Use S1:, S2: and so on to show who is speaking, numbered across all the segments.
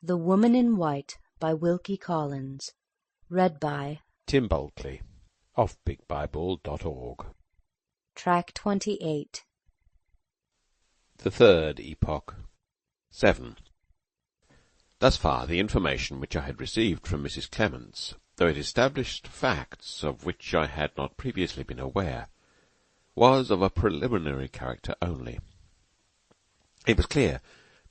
S1: The Woman in White by Wilkie Collins. Read by
S2: Tim Bulkley of BigBible.org.
S1: Track 28.
S2: The Third Epoch. 7. Thus far the information which I had received from Mrs. Clements, though it established facts of which I had not previously been aware, was of a preliminary character only. It was clear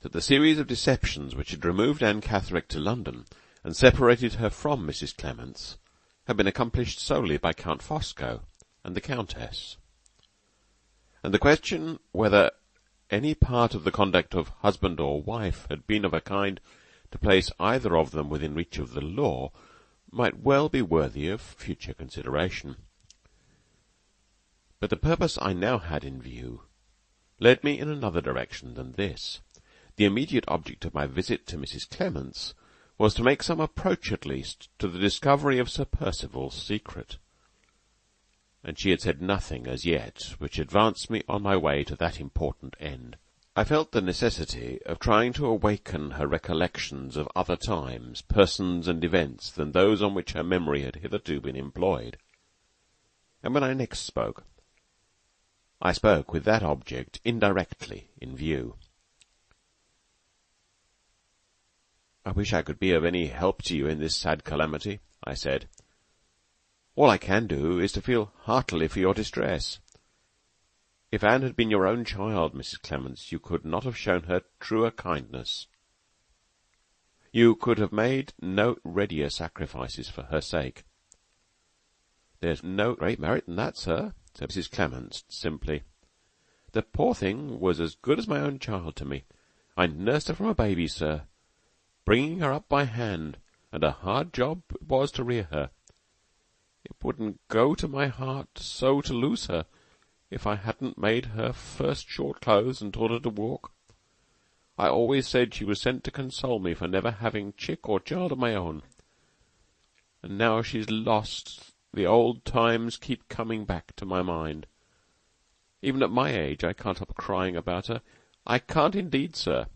S2: that the series of deceptions which had removed Anne Catherick to London and separated her from Mrs. Clements had been accomplished solely by Count Fosco and the Countess. And the question whether any part of the conduct of husband or wife had been of a kind to place either of them within reach of the law might well be worthy of future consideration. But the purpose I now had in view led me in another direction than this. The immediate object of my visit to Mrs. Clements was to make some approach at least to the discovery of Sir Percival's secret, and she had said nothing as yet which advanced me on my way to that important end. I felt the necessity of trying to awaken her recollections of other times, persons, and events than those on which her memory had hitherto been employed, and when I next spoke, I spoke with that object indirectly in view. "I wish I could be of any help to you in this sad calamity," I said. "All I can do is to feel heartily for your distress. If Anne had been your own child, Mrs. Clements, you could not have shown her truer kindness. You could have made no readier sacrifices for her sake." "There's no great merit in that, sir," said Mrs. Clements simply. "The poor thing was as good as my own child to me. I nursed her from a baby, sir, bringing her up by hand, and a hard job it was to rear her. It wouldn't go to my heart so to lose her, if I hadn't made her first short clothes and taught her to walk. I always said she was sent to console me for never having chick or child of my own. And now she's lost, the old times keep coming back to my mind. Even at my age I can't help crying about her. I can't indeed, sir."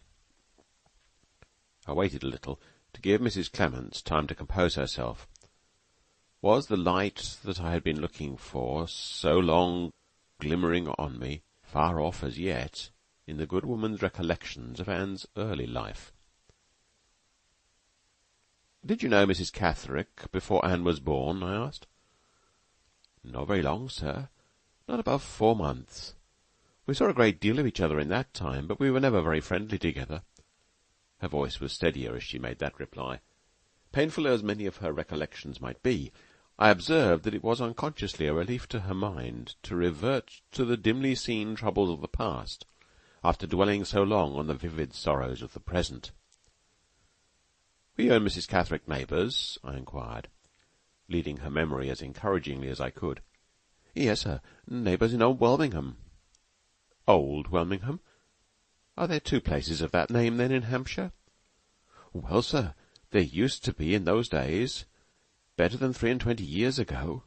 S2: I waited a little to give Mrs. Clements time to compose herself. Was the light that I had been looking for so long glimmering on me, far off as yet, in the good woman's recollections of Anne's early life? "Did you know Mrs. Catherick before Anne was born?" I asked. "Not very long, sir. Not above 4 months. We saw a great deal of each other in that time, but we were never very friendly together." Her voice was steadier as she made that reply. Painful as many of her recollections might be, I observed that it was unconsciously a relief to her mind to revert to the dimly seen troubles of the past, after dwelling so long on the vivid sorrows of the present. "Were you and Mrs. Catherick neighbours?" I inquired, leading her memory as encouragingly as I could. "Yes, sir, neighbours in Old Welmingham." "Old Welmingham? Are there 2 places of that name, then, in Hampshire?" "Well, sir, there used to be in those days, better than 23 years ago.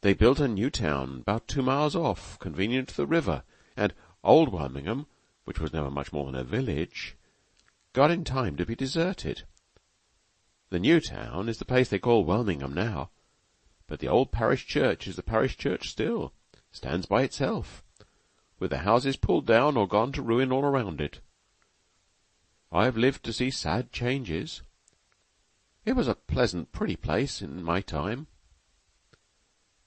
S2: They built a new town about 2 miles off, convenient to the river, and Old Welmingham, which was never much more than a village, got in time to be deserted. The new town is the place they call Welmingham now, but the old parish church is the parish church still, stands by itself, with the houses pulled down or gone to ruin all around it. I've lived to see sad changes. It was a pleasant, pretty place in my time."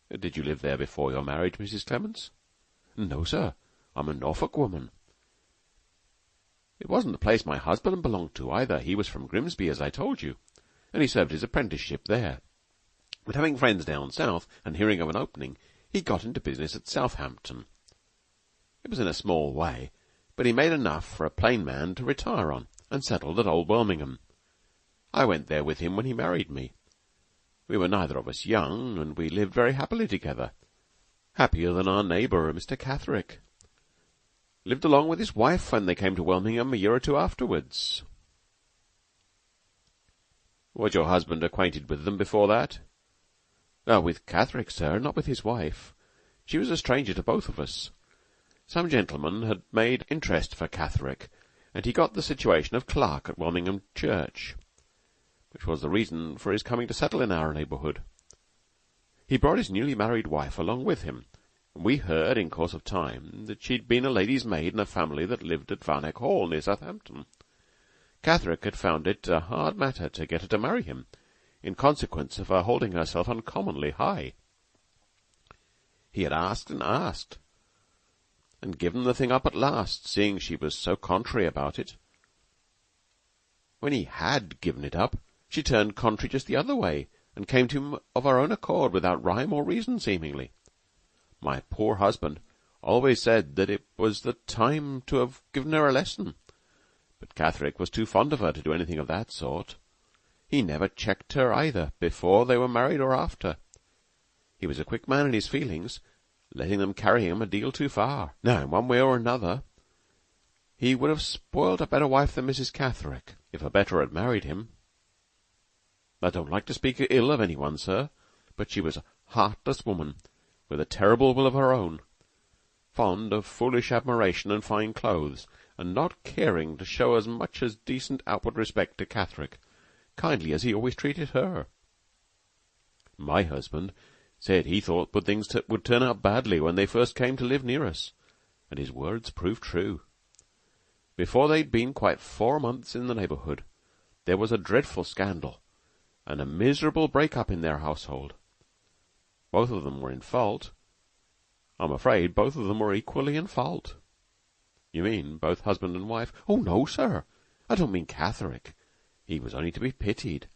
S2: "Did you live there before your marriage, Mrs. Clements?" "No, sir. I'm a Norfolk woman." "It wasn't the place my husband belonged to, either. He was from Grimsby, as I told you, and he served his apprenticeship there. But having friends down south, and hearing of an opening, he got into business at Southampton. It was in a small way, but he made enough for a plain man to retire on, and settled at Old Welmingham. I went there with him when he married me. We were neither of us young, and we lived very happily together, happier than our neighbour, Mr. Catherick. Lived along with his wife when they came to Welmingham a year or 2 afterwards." "Was your husband acquainted with them before that?" "With Catherick, sir, not with his wife. She was a stranger to both of us. Some gentleman had made interest for Catherick, and he got the situation of clerk at Wilmingham Church, which was the reason for his coming to settle in our neighbourhood. He brought his newly married wife along with him, and we heard in course of time that she'd been a lady's maid in a family that lived at Varneck Hall, near Southampton. Catherick had found it a hard matter to get her to marry him, in consequence of her holding herself uncommonly high. He had asked, and given the thing up at last, seeing she was so contrary about it. When he had given it up, she turned contrary just the other way, and came to him of her own accord, without rhyme or reason, seemingly. My poor husband always said that it was the time to have given her a lesson, but Catherick was too fond of her to do anything of that sort. He never checked her either, before they were married or after. He was a quick man in his feelings, letting them carry him a deal too far. Now, in one way or another, he would have spoiled a better wife than Mrs. Catherick, if a better had married him. I don't like to speak ill of anyone, sir, but she was a heartless woman, with a terrible will of her own, fond of foolish admiration and fine clothes, and not caring to show as much as decent outward respect to Catherick, kindly as he always treated her. My husband said he thought things would turn out badly when they first came to live near us, and his words proved true. Before they'd been quite 4 months in the neighbourhood, there was a dreadful scandal, and a miserable break-up in their household. Both of them were in fault. I'm afraid both of them were equally in fault. You mean both husband and wife? Oh, no, sir. I don't mean Catherick. He was only to be pitied.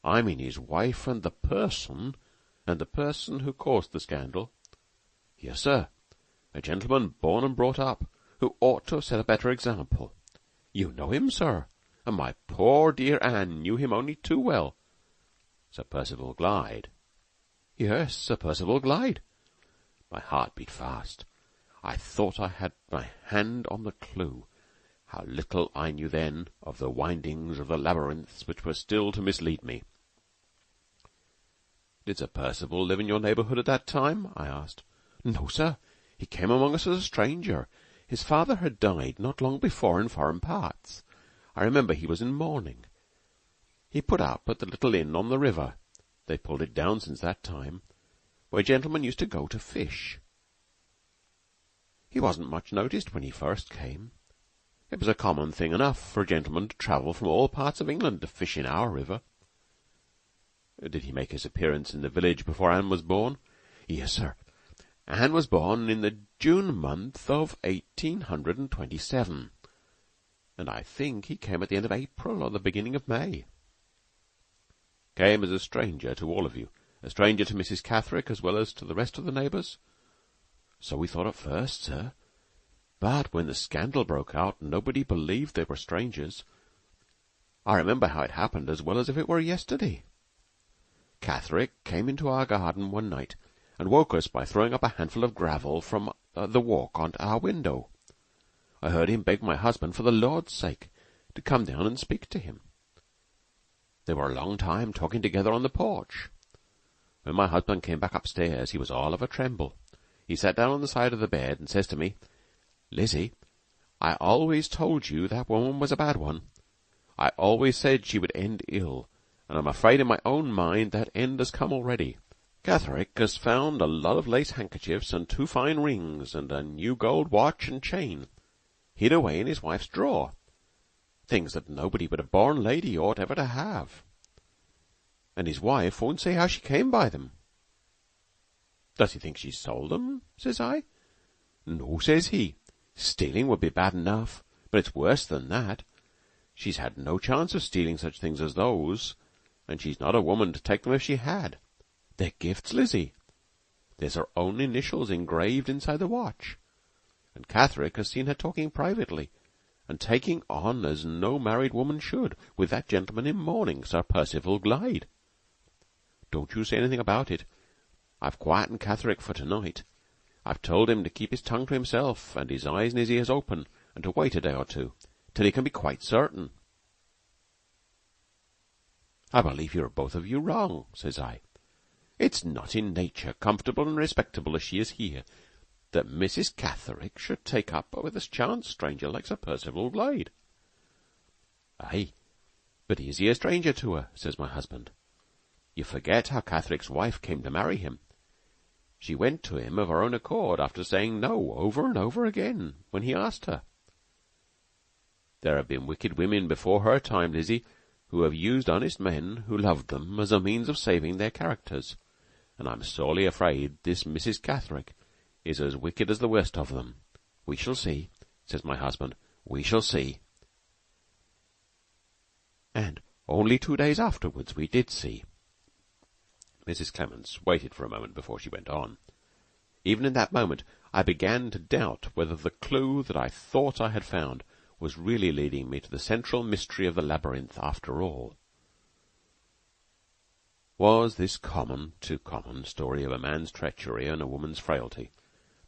S2: I mean his wife and the person who caused the scandal. Yes, sir. A gentleman born and brought up, who ought to have set a better example. You know him, sir, and my poor dear Anne knew him only too well. Sir Percival Glyde. Yes, Sir Percival Glyde. My heart beat fast. I thought I had my hand on the clue. How little I knew then of the windings of the labyrinths which were still to mislead me. Did Sir Percival live in your neighbourhood at that time? I asked. No, sir. He came among us as a stranger. His father had died not long before in foreign parts. I remember he was in mourning. He put up at the little inn on the river. They pulled it down since that time, where gentlemen used to go to fish. He wasn't much noticed when he first came. It was a common thing enough for a gentleman to travel from all parts of England to fish in our river. Did he make his appearance in the village before Anne was born? Yes, sir. Anne was born in the June month of 1827, and I think he came at the end of April or the beginning of May. Came as a stranger to all of you, a stranger to Mrs. Catherick as well as to the rest of the neighbours? So we thought at first, sir. But when the scandal broke out, nobody believed they were strangers. I remember how it happened as well as if it were yesterday. Catherick came into our garden one night, and woke us by throwing up a handful of gravel from the walk onto our window. I heard him beg my husband, for the Lord's sake, to come down and speak to him. They were a long time talking together on the porch. When my husband came back upstairs, he was all of a tremble. He sat down on the side of the bed and says to me, "Lizzie, I always told you that woman was a bad one. I always said she would end ill, and I'm afraid in my own mind that end has come already. Catherick has found a lot of lace handkerchiefs and 2 fine rings and a new gold watch and chain, hid away in his wife's drawer. Things that nobody but a born lady ought ever to have. And his wife won't say how she came by them." "Does he think she sold them?" says I. "No," says he. "Stealing would be bad enough, but it's worse than that. She's had no chance of stealing such things as those, and she's not a woman to take them if she had. They're gifts, Lizzie. There's her own initials engraved inside the watch, and Catherick has seen her talking privately, and taking on as no married woman should, with that gentleman in mourning, Sir Percival Glyde. Don't you say anything about it. I've quietened Catherick for tonight. I've told him to keep his tongue to himself, and his eyes and his ears open, and to wait a day or two, till he can be quite certain." "I believe you're both of you wrong," says I. "It's not in nature, comfortable and respectable as she is here. that Mrs. Catherick should take up with a chance stranger like Sir Percival Glyde. Aye, but is he a stranger to her? Says my husband. You forget how Catherick's wife came to marry him. She went to him of her own accord, after saying no over and over again when he asked her. There have been wicked women before her time, Lizzie, who have used honest men who loved them as a means of saving their characters, and I'm sorely afraid this Mrs. Catherick is as wicked as the worst of them. We shall see, says my husband. We shall see. And only 2 days afterwards we did see. Mrs. Clements waited for a moment before she went on. Even in that moment I began to doubt whether the clue that I thought I had found was really leading me to the central mystery of the labyrinth after all. Was this too common story of a man's treachery and a woman's frailty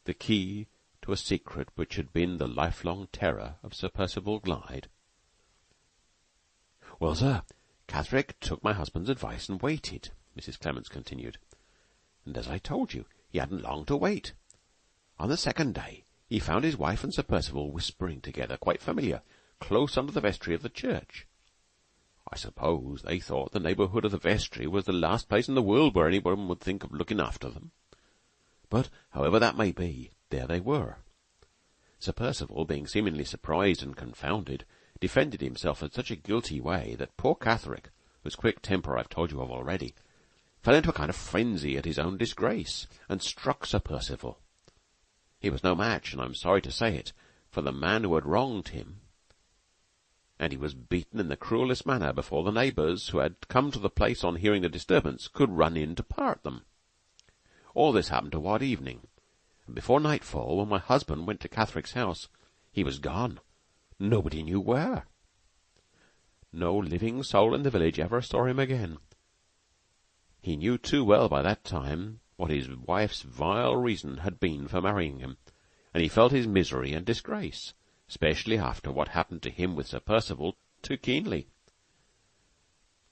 S2: the key to a secret which had been the lifelong terror of Sir Percival Glyde? Well, sir, Catherick took my husband's advice and waited, Mrs. Clements continued. And as I told you, he hadn't long to wait. On the second day he found his wife and Sir Percival whispering together, quite familiar, close under the vestry of the church. I suppose they thought the neighbourhood of the vestry was the last place in the world where anyone would think of looking after them. But, however that may be, there they were. Sir Percival, being seemingly surprised and confounded, defended himself in such a guilty way that poor Catherick, whose quick temper I've told you of already, fell into a kind of frenzy at his own disgrace, and struck Sir Percival. He was no match, and I'm sorry to say it, for the man who had wronged him, and he was beaten in the cruellest manner before the neighbours, who had come to the place on hearing the disturbance, could run in to part them. All this happened toward evening, and before nightfall, when my husband went to Catherick's house, he was gone. Nobody knew where. No living soul in the village ever saw him again. He knew too well by that time what his wife's vile reason had been for marrying him, and he felt his misery and disgrace, especially after what happened to him with Sir Percival, too keenly.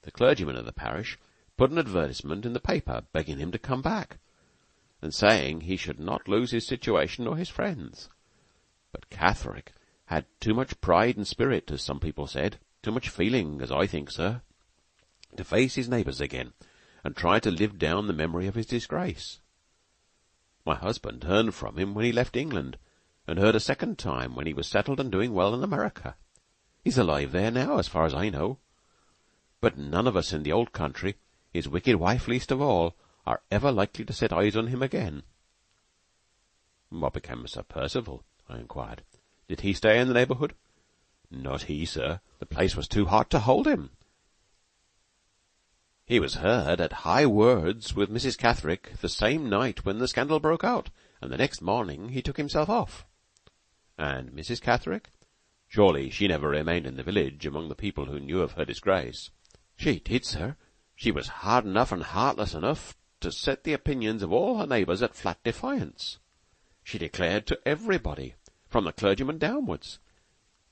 S2: The clergyman of the parish put an advertisement in the paper begging him to come back, and saying he should not lose his situation or his friends. But Catherick had too much pride and spirit, as some people said, too much feeling, as I think, sir, to face his neighbours again, and try to live down the memory of his disgrace. My husband turned from him when he left England, and heard a second time when he was settled and doing well in America. He's alive there now, as far as I know. But none of us in the old country, his wicked wife least of all, are ever likely to set eyes on him again. What became of Sir Percival? I inquired. Did he stay in the neighbourhood? Not he, sir. The place was too hot to hold him. He was heard at high words with Mrs. Catherick the same night when the scandal broke out, and the next morning he took himself off. And Mrs. Catherick? Surely she never remained in the village among the people who knew of her disgrace. She did, sir. She was hard enough and heartless enough to set the opinions of all her neighbours at flat defiance. She declared to everybody, from the clergyman downwards,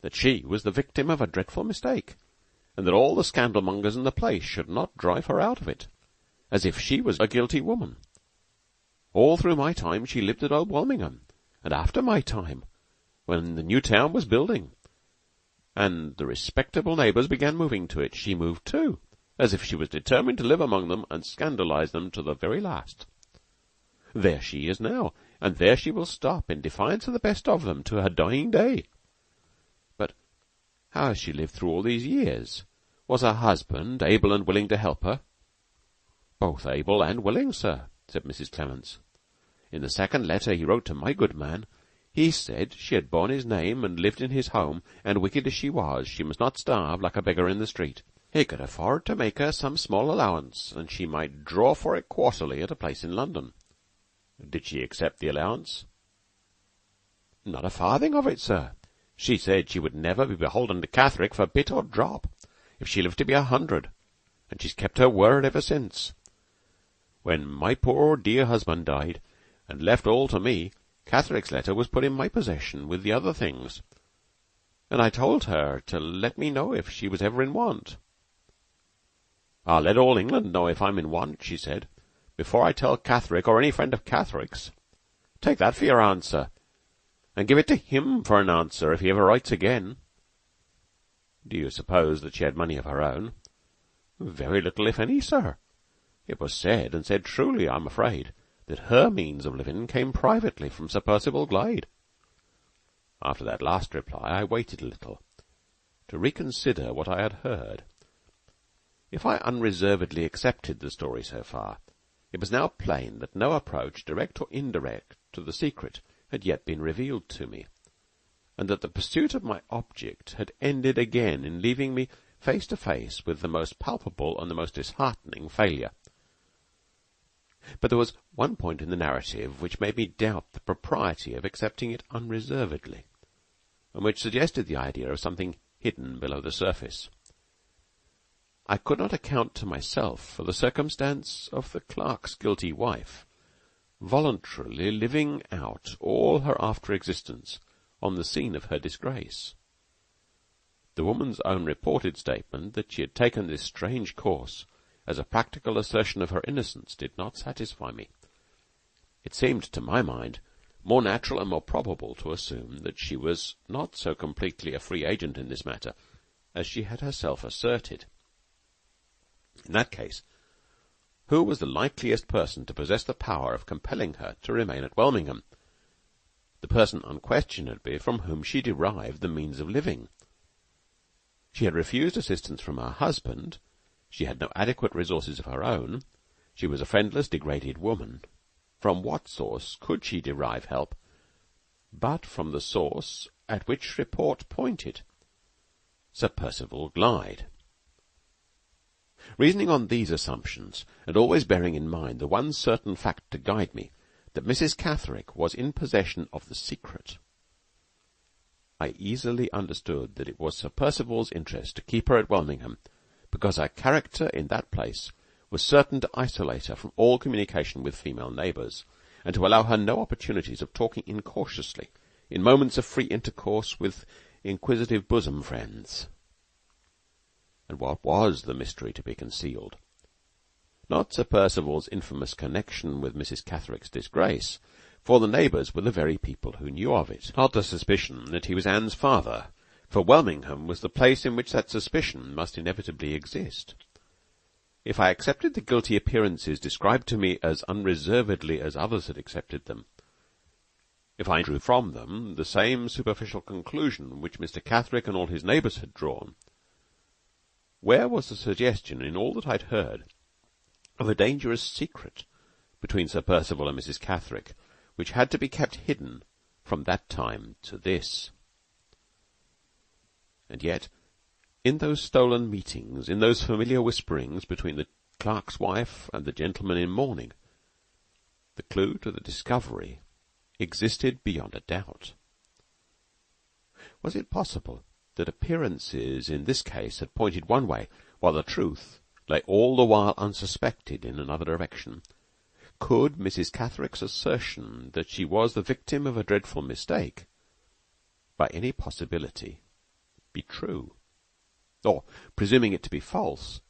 S2: that she was the victim of a dreadful mistake, and that all the scandalmongers in the place should not drive her out of it, as if she was a guilty woman. All through my time she lived at Old Walmingham, and after my time, when the new town was building, and the respectable neighbours began moving to it, she moved too, as if she was determined to live among them and scandalize them to the very last. There she is now, and there she will stop, in defiance of the best of them, to her dying day. But how has she lived through all these years? Was her husband able and willing to help her? Both able and willing, sir, said Mrs. Clements. In the second letter he wrote to my good man, he said she had borne his name and lived in his home, and wicked as she was, she must not starve like a beggar in the street. He could afford to make her some small allowance, and she might draw for it quarterly at a place in London. Did she accept the allowance? Not a farthing of it, sir. She said she would never be beholden to Catherick for bit or drop, if she lived to be 100, and she's kept her word ever since. When my poor dear husband died, and left all to me, Catherick's letter was put in my possession with the other things, and I told her to let me know if she was ever in want. I'll let all England know if I'm in want, she said, before I tell Catherick or any friend of Catherick's. Take that for your answer, and give it to him for an answer if he ever writes again. Do you suppose that she had money of her own? Very little, if any, sir. It was said, and said truly, I'm afraid, that her means of living came privately from Sir Percival Glyde. After that last reply I waited a little, to reconsider what I had heard. If I unreservedly accepted the story so far, it was now plain that no approach, direct or indirect, to the secret had yet been revealed to me, and that the pursuit of my object had ended again in leaving me face to face with the most palpable and the most disheartening failure. But there was one point in the narrative which made me doubt the propriety of accepting it unreservedly, and which suggested the idea of something hidden below the surface. I could not account to myself for the circumstance of the clerk's guilty wife voluntarily living out all her after existence on the scene of her disgrace. The woman's own reported statement that she had taken this strange course as a practical assertion of her innocence did not satisfy me. It seemed, to my mind, more natural and more probable to assume that she was not so completely a free agent in this matter as she had herself asserted. In that case, who was the likeliest person to possess the power of compelling her to remain at Welmingham? The person unquestionably from whom she derived the means of living. She had refused assistance from her husband. She had no adequate resources of her own. She was a friendless, degraded woman. From what source could she derive help but from the source at which report pointed? Sir Percival Glyde. Reasoning on these assumptions, and always bearing in mind the one certain fact to guide me, that Mrs. Catherick was in possession of the secret, I easily understood that it was Sir Percival's interest to keep her at Welmingham, because her character in that place was certain to isolate her from all communication with female neighbours, and to allow her no opportunities of talking incautiously in moments of free intercourse with inquisitive bosom friends. And what was the mystery to be concealed? Not Sir Percival's infamous connection with Mrs. Catherick's disgrace, for the neighbours were the very people who knew of it. Not the suspicion that he was Anne's father, for Welmingham was the place in which that suspicion must inevitably exist. If I accepted the guilty appearances described to me as unreservedly as others had accepted them, if I drew from them the same superficial conclusion which Mr. Catherick and all his neighbours had drawn, where was the suggestion in all that I'd heard of a dangerous secret between Sir Percival and Mrs. Catherick, which had to be kept hidden from that time to this? And yet, in those stolen meetings, in those familiar whisperings between the clerk's wife and the gentleman in mourning, the clue to the discovery existed beyond a doubt. Was it possible that appearances in this case had pointed one way, while the truth lay all the while unsuspected in another direction? Could Mrs. Catherick's assertion that she was the victim of a dreadful mistake by any possibility be true? Or, presuming it to be false,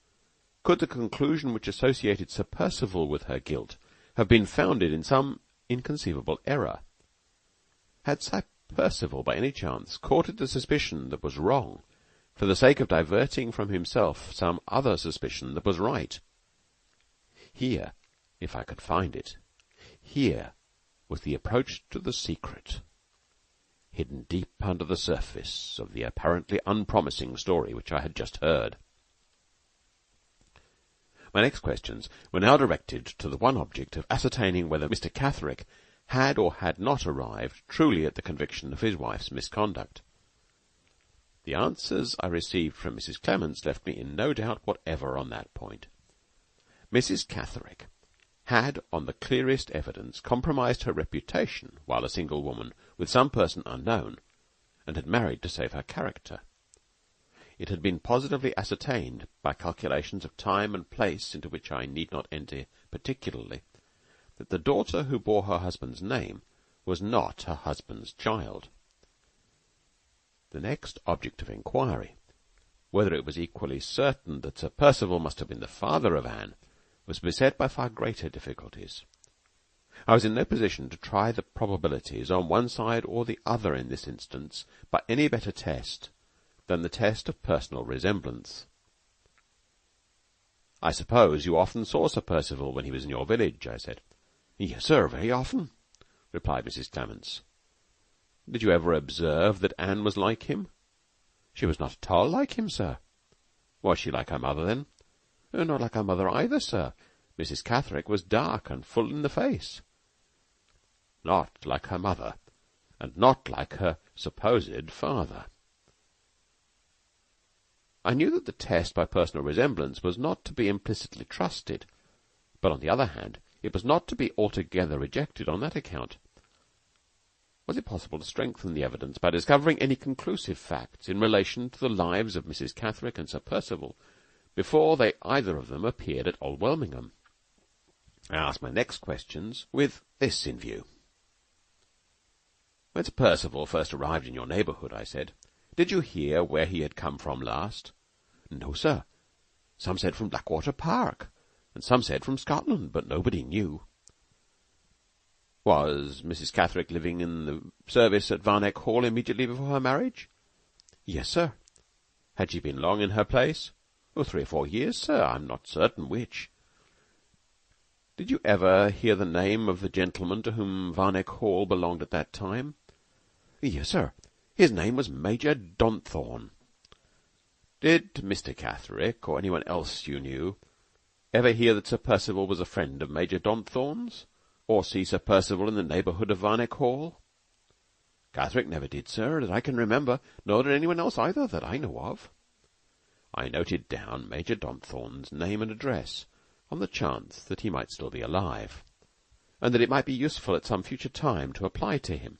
S2: could the conclusion which associated Sir Percival with her guilt have been founded in some inconceivable error? Had Sir Percival by any chance courted the suspicion that was wrong for the sake of diverting from himself some other suspicion that was right? Here, if I could find it, here was the approach to the secret, hidden deep under the surface of the apparently unpromising story which I had just heard. My next questions were now directed to the one object of ascertaining whether Mr. Catherick had or had not arrived truly at the conviction of his wife's misconduct. The answers I received from Mrs. Clements left me in no doubt whatever on that point. Mrs. Catherick had, on the clearest evidence, compromised her reputation while a single woman with some person unknown, and had married to save her character. It had been positively ascertained, by calculations of time and place into which I need not enter particularly, that the daughter who bore her husband's name was not her husband's child. The next object of inquiry, whether it was equally certain that Sir Percival must have been the father of Anne, was beset by far greater difficulties. I was in no position to try the probabilities on one side or the other in this instance by any better test than the test of personal resemblance. "I suppose you often saw Sir Percival when he was in your village?" I said. "Yes, sir, very often," replied Mrs. Clements. "Did you ever observe that Anne was like him?" "She was not at all like him, sir." "Was she like her mother, then?" "Not like her mother either, sir. Mrs. Catherick was dark and full in the face." "Not like her mother, and not like her supposed father." I knew that the test by personal resemblance was not to be implicitly trusted, but on the other hand it was not to be altogether rejected on that account. Was it possible to strengthen the evidence by discovering any conclusive facts in relation to the lives of Mrs. Catherick and Sir Percival before they either of them appeared at Old Welmingham? I asked my next questions with this in view. "When Sir Percival first arrived in your neighbourhood," I said, "did you hear where he had come from last?" "No, sir. Some said from Blackwater Park, and some said from Scotland, but nobody knew." "Was Mrs. Catherick living in the service at Varneck Hall immediately before her marriage?" "Yes, sir." "Had she been long in her place?" "Oh, 3 or 4 years, sir. I'm not certain which." "Did you ever hear the name of the gentleman to whom Varneck Hall belonged at that time?" "Yes, sir. His name was Major Donthorne." "Did Mr. Catherick, or anyone else you knew, ever hear that Sir Percival was a friend of Major Donthorne's, or see Sir Percival in the neighbourhood of Varneck Hall?" "Catherick never did, sir, that I can remember, nor did anyone else either, that I know of." I noted down Major Donthorne's name and address, on the chance that he might still be alive, and that it might be useful at some future time to apply to him.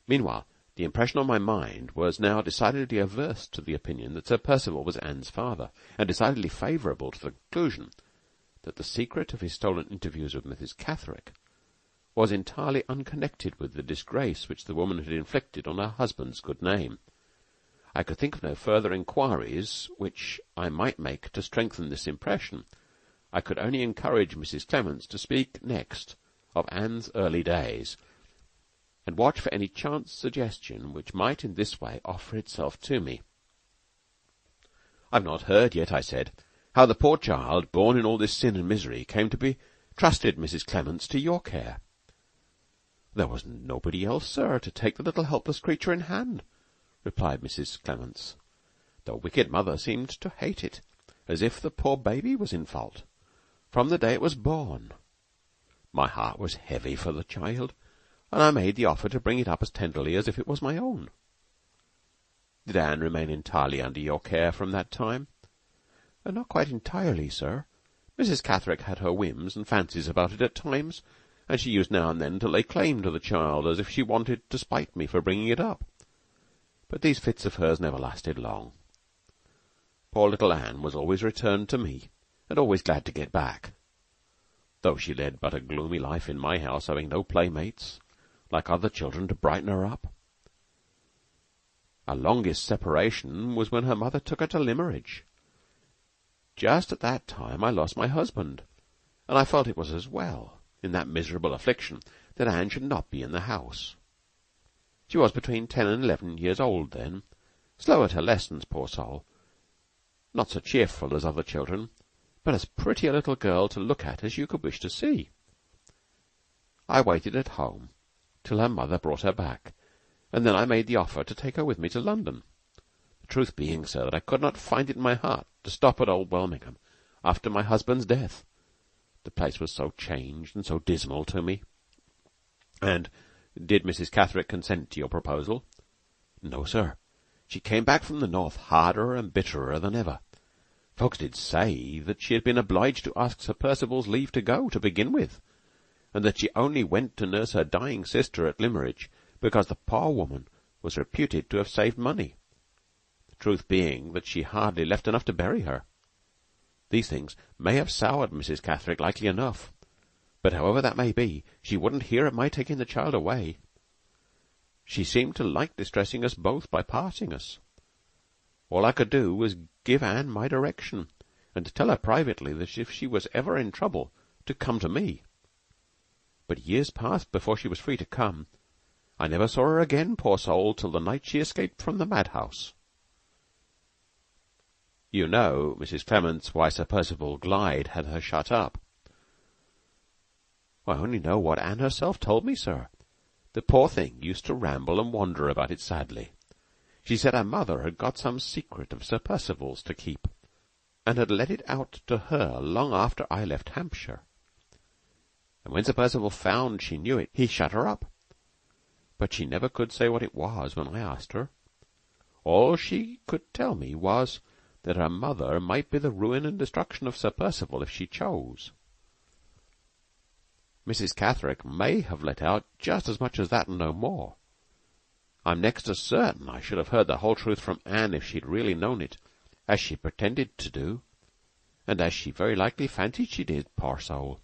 S2: Meanwhile, the impression on my mind was now decidedly averse to the opinion that Sir Percival was Anne's father, and decidedly favourable to the conclusion that the secret of his stolen interviews with Mrs. Catherick was entirely unconnected with the disgrace which the woman had inflicted on her husband's good name. I could think of no further inquiries which I might make to strengthen this impression. I could only encourage Mrs. Clements to speak next of Anne's early days, and watch for any chance suggestion which might in this way offer itself to me. "I've not heard yet," I said, "how the poor child, born in all this sin and misery, came to be trusted, Mrs. Clements, to your care." "There was nobody else, sir, to take the little helpless creature in hand," replied Mrs. Clements. "The wicked mother seemed to hate it, as if the poor baby was in fault, from the day it was born. My heart was heavy for the child, and I made the offer to bring it up as tenderly as if it was my own." "Did Anne remain entirely under your care from that time?" "Not quite entirely, sir. Mrs. Catherick had her whims and fancies about it at times, and she used now and then to lay claim to the child, as if she wanted to spite me for bringing it up. But these fits of hers never lasted long. Poor little Anne was always returned to me, and always glad to get back, though she led but a gloomy life in my house, having no playmates, like other children, to brighten her up. Our longest separation was when her mother took her to Limmeridge. Just at that time I lost my husband, and I felt it was as well, in that miserable affliction, that Anne should not be in the house. She was between 10 and 11 years old then, slow at her lessons, poor soul, not so cheerful as other children, but as pretty a little girl to look at as you could wish to see. I waited at home till her mother brought her back, and then I made the offer to take her with me to London. The truth being, sir, that I could not find it in my heart to stop at Old Welmingham after my husband's death. The place was so changed and so dismal to me." "And did Mrs. Catherick consent to your proposal?" "No, sir. She came back from the north harder and bitterer than ever. Folks did say that she had been obliged to ask Sir Percival's leave to go, to begin with, and that she only went to nurse her dying sister at Limmeridge because the poor woman was reputed to have saved money, the truth being that she hardly left enough to bury her. These things may have soured Mrs. Catherick likely enough, but however that may be, she wouldn't hear of my taking the child away. She seemed to like distressing us both by parting us. All I could do was give Anne my direction, and to tell her privately that if she was ever in trouble, to come to me. but years passed before she was free to come. I never saw her again, poor soul, till the night she escaped from the madhouse. You know, Mrs. Clements, why Sir Percival Glyde had her shut up. I only know what Anne herself told me, sir. The poor thing used to ramble and wander about it sadly. She said her mother had got some secret of Sir Percival's to keep, and had let it out to her long after I left Hampshire. And when Sir Percival found she knew it, he shut her up. But she never could say what it was when I asked her. All she could tell me was that her mother might be the ruin and destruction of Sir Percival if she chose. Mrs. Catherick may have let out just as much as that and no more. I'm next to certain I should have heard the whole truth from Anne if she'd really known it, as she pretended to do, and as she very likely fancied she did, poor soul.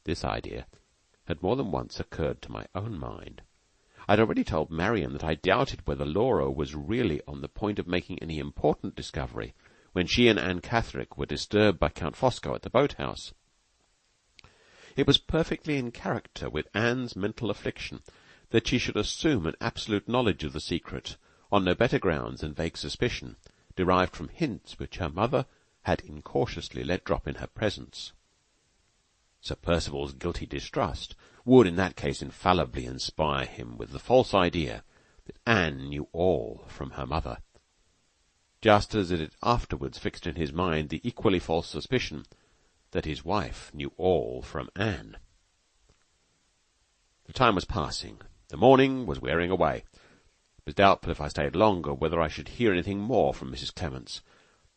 S2: This idea had more than once occurred to my own mind. I'd already told Marian that I doubted whether Laura was really on the point of making any important discovery when she and Anne Catherick were disturbed by Count Fosco at the boat-house. It was perfectly in character with Anne's mental affliction that she should assume an absolute knowledge of the secret on no better grounds than vague suspicion, derived from hints which her mother had incautiously let drop in her presence. Sir Percival's guilty distrust would in that case infallibly inspire him with the false idea that Anne knew all from her mother, just as it had afterwards fixed in his mind the equally false suspicion that his wife knew all from Anne. The time was passing. The morning was wearing away. It was doubtful if I stayed longer whether I should hear anything more from Mrs. Clements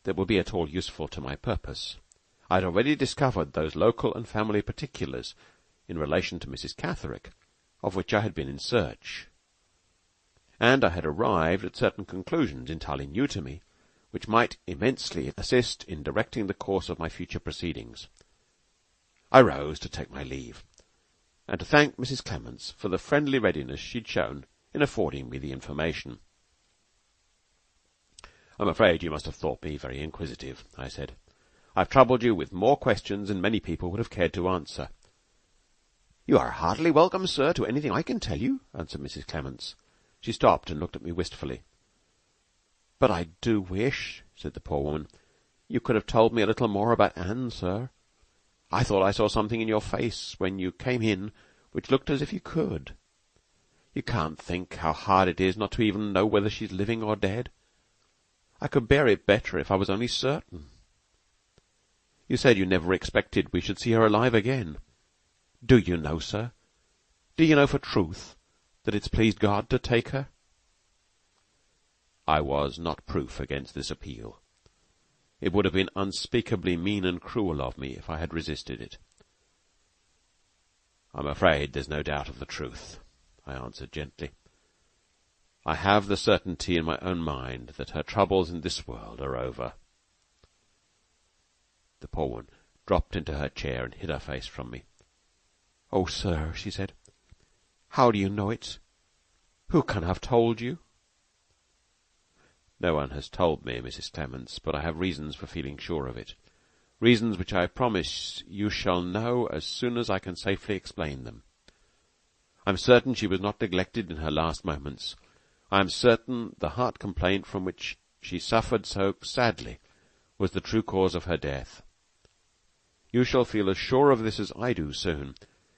S2: that would be at all useful to my purpose. I had already discovered those local and family particulars in relation to Mrs. Catherick, of which I had been in search, and I had arrived at certain conclusions entirely new to me, which might immensely assist in directing the course of my future proceedings. I rose to take my leave, and to thank Mrs. Clements for the friendly readiness she'd shown in affording me the information. I'm afraid you must have thought me very inquisitive, I said. I've troubled you with more questions than many people would have cared to answer. You are heartily welcome, sir, to anything I can tell you, answered Mrs. Clements. She stopped and looked at me wistfully. But I do wish, said the poor woman, you could have told me a little more about Anne, sir. I thought I saw something in your face when you came in which looked as if you could. You can't think how hard it is not to even know whether she's living or dead. I could bear it better if I was only certain. You said you never expected we should see her alive again. Do you know, sir? Do you know for truth that it's pleased God to take her? I was not proof against this appeal. It would have been unspeakably mean and cruel of me if I had resisted it. I'm afraid there's no doubt of the truth, I answered gently. I have the certainty in my own mind that her troubles in this world are over. The poor woman dropped into her chair and hid her face from me. Oh, sir, she said, how do you know it? Who can have told you? No one has told me, Mrs. Clements, but I have reasons for feeling sure of it. Reasons which I promise you shall know as soon as I can safely explain them. I am certain she was not neglected in her last moments. I am certain the heart complaint from which she suffered so sadly was the true cause of her death. You shall feel as sure of this as I do soon.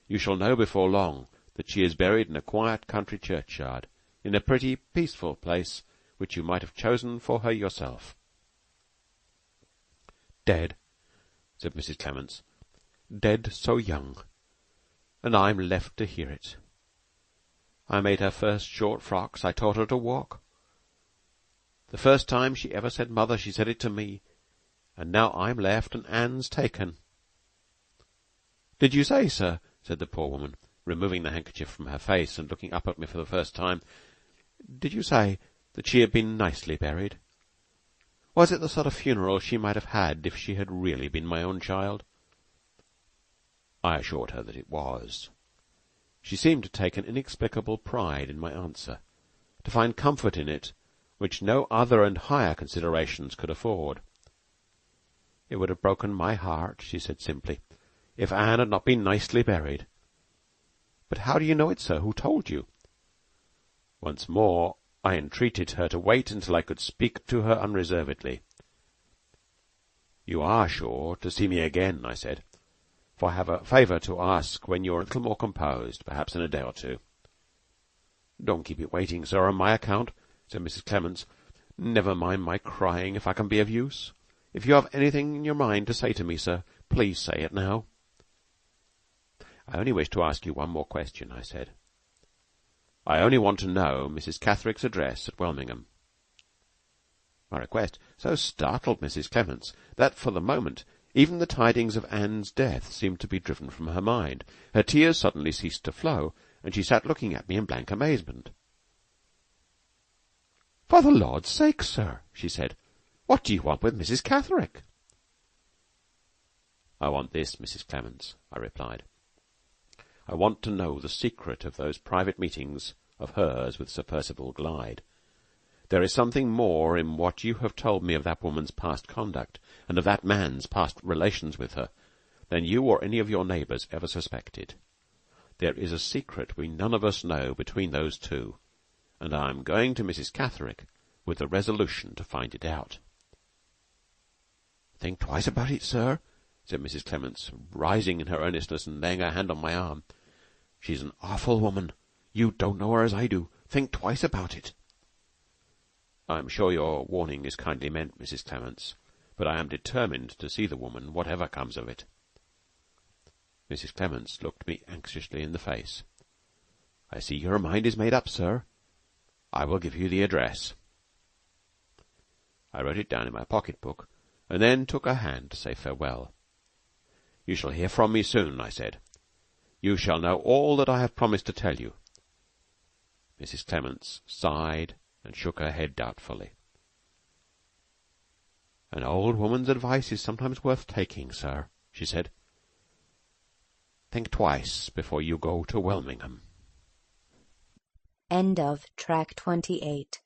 S2: You shall know before long that she is buried in a quiet country churchyard, in a pretty, peaceful place which you might have chosen for her yourself. Dead, said Mrs. Clements, dead so young, and I'm left to hear it. I made her first short frocks, I taught her to walk. The first time she ever said mother, she said it to me, and now I'm left and Anne's taken. Did you say, sir, said the poor woman, removing the handkerchief from her face and looking up at me for the first time, did you say that she had been nicely buried? Was it the sort of funeral she might have had if she had really been my own child? I assured her that it was. She seemed to take an inexplicable pride in my answer, to find comfort in it which no other and higher considerations could afford. It would have broken my heart, she said simply, if Anne had not been nicely buried. But how do you know it, sir? Who told you? Once more I entreated her to wait until I could speak to her unreservedly. You are sure to see me again, I said, for I have a favour to ask when you're a little more composed, perhaps in a day or two. Don't keep it waiting, sir, on my account, said Mrs. Clements. Never mind my crying, if I can be of use. If you have anything in your mind to say to me, sir, please say it now. I only wish to ask you one more question, I said. I only want to know Mrs. Catherick's address at Welmingham. My request so startled Mrs. Clements that, for the moment, even the tidings of Anne's death seemed to be driven from her mind. Her tears suddenly ceased to flow, and she sat looking at me in blank amazement. "For the Lord's sake, sir," she said, "what do you want with Mrs. Catherick?" "I want this, Mrs. Clements," I replied. "I want to know the secret of those private meetings of hers with Sir Percival Glyde. There is something more in what you have told me of that woman's past conduct, and of that man's past relations with her, than you or any of your neighbours ever suspected. There is a secret we none of us know between those two, and I am going to Mrs. Catherick with the resolution to find it out." "Think twice about it, sir," said Mrs. Clements, rising in her earnestness and laying her hand on my arm. "She's an awful woman. You don't know her as I do. Think twice about it." "I am sure your warning is kindly meant, Mrs. Clements, but I am determined to see the woman, whatever comes of it." Mrs. Clements looked me anxiously in the face. "I see your mind is made up, sir. I will give you the address." I wrote it down in my pocket-book, and then took her hand to say farewell. "You shall hear from me soon," I said. "You shall know all that I have promised to tell you." Mrs. Clements sighed and shook her head doubtfully. "An old woman's advice is sometimes worth taking, sir," she said. "Think twice before you go to Welmingham."
S1: End of Track 28.